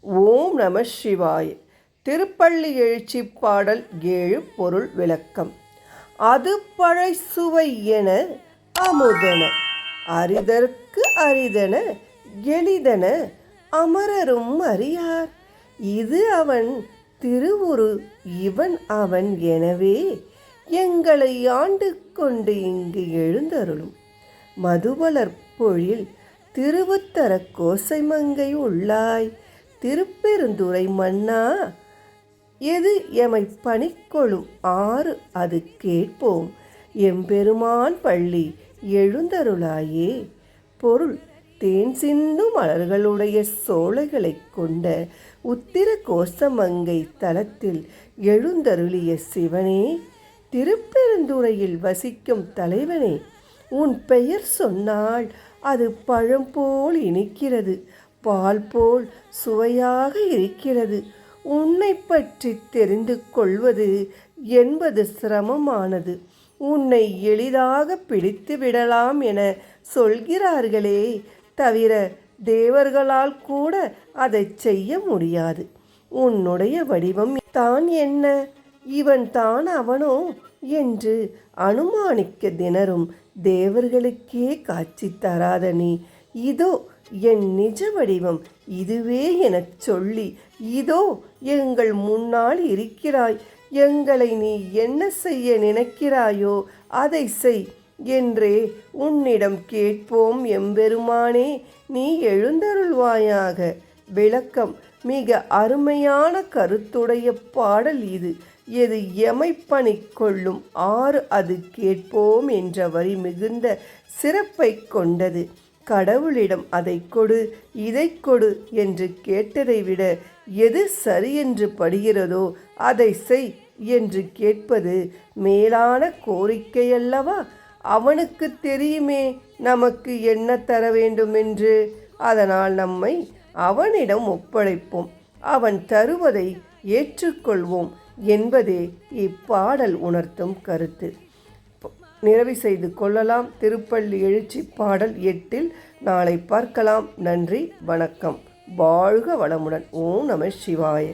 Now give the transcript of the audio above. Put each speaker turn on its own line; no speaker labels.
ஓம் நம சிவாய. திருப்பள்ளி எழுச்சி பாடல் 7 பொருள் விளக்கம். அது பழை சுவை என அமுதன, அரிதற்கு அரிதன, எளிதன, அமரரும் அறியார். இது அவன் திருவுரு, இவன் அவன் எனவே எங்களை ஆண்டு கொண்டு இங்கு எழுந்தருளும். மதுவளர் பொழில் திருவுத்தர கோசைமங்கை உள்ளாய். திருப்பெருந்துறை மன்னா, எது எமை பணிக்கொள்ளும் ஆறு அது கேட்போம். எம்பெருமான் பள்ளி எழுந்தருளாயே. பொருள்: தேன் சிந்தும் மலர்களுடைய சோலைகளைக் கொண்ட உத்திர கோசமங்கை தலத்தில் எழுந்தருளிய சிவனே, திருப்பெருந்துறையில் வசிக்கும் தலைவனே, உன் பெயர் சொன்னால் அது பழம் போல் இனிக்கிறது, பால் போல் சுவையாக இருக்கிறது. உன்னை பற்றி தெரிந்து கொள்வது என்பது சிரமமானது. உன்னை எளிதாக பிடித்து விடலாம் என சொல்கிறார்களே தவிர தேவர்களால் கூட அதை செய்ய முடியாது. உன்னுடைய வடிவம் தான் என்ன, இவன் தான் அவனோ என்று அனுமானிக்க திணறும் தேவர்களுக்கே காட்சி தராத நீ, இதோ என் நிஜ வடிவம் இதுவே எனச் சொல்லி இதோ எங்கள் முன்னால் இருக்கிறாய். எங்களை நீ என்ன செய்ய நினைக்கிறாயோ அதை செய் என்றே உன்னிடம் கேட்போம். எம்பெருமானே, நீ எழுந்தருள்வாயாக. விளக்கம்: மிக அருமையான கருத்துடைய பாடல் இது. எது எமை பணி கொள்ளும் ஆறு அது கேட்போம் என்ற வரி மிகுந்த சிறப்பை கொண்டது. கடவுளிடம் அதை கொடு, இதை கொடு என்று கேட்டதை விட எது சரியென்று படுகிறதோ அதை செய் என்று கேட்பது மேலான கோரிக்கையல்லவா? அவனுக்கு தெரியுமே நமக்கு என்ன தர வேண்டும் என்று. அதனால் நம்மை அவனிடம் ஒப்படைப்போம், அவன் தருவதை ஏற்றுக்கொள்வோம் என்பதே இப்பாடல் உணர்த்தும் கருத்து. நிறைவு செய்து கொள்ளலாம். திருப்பள்ளி எழுச்சி பாடல் 8 நாளை பார்க்கலாம். நன்றி, வணக்கம். வாழ்க வளமுடன். ஓம் நம சிவாய.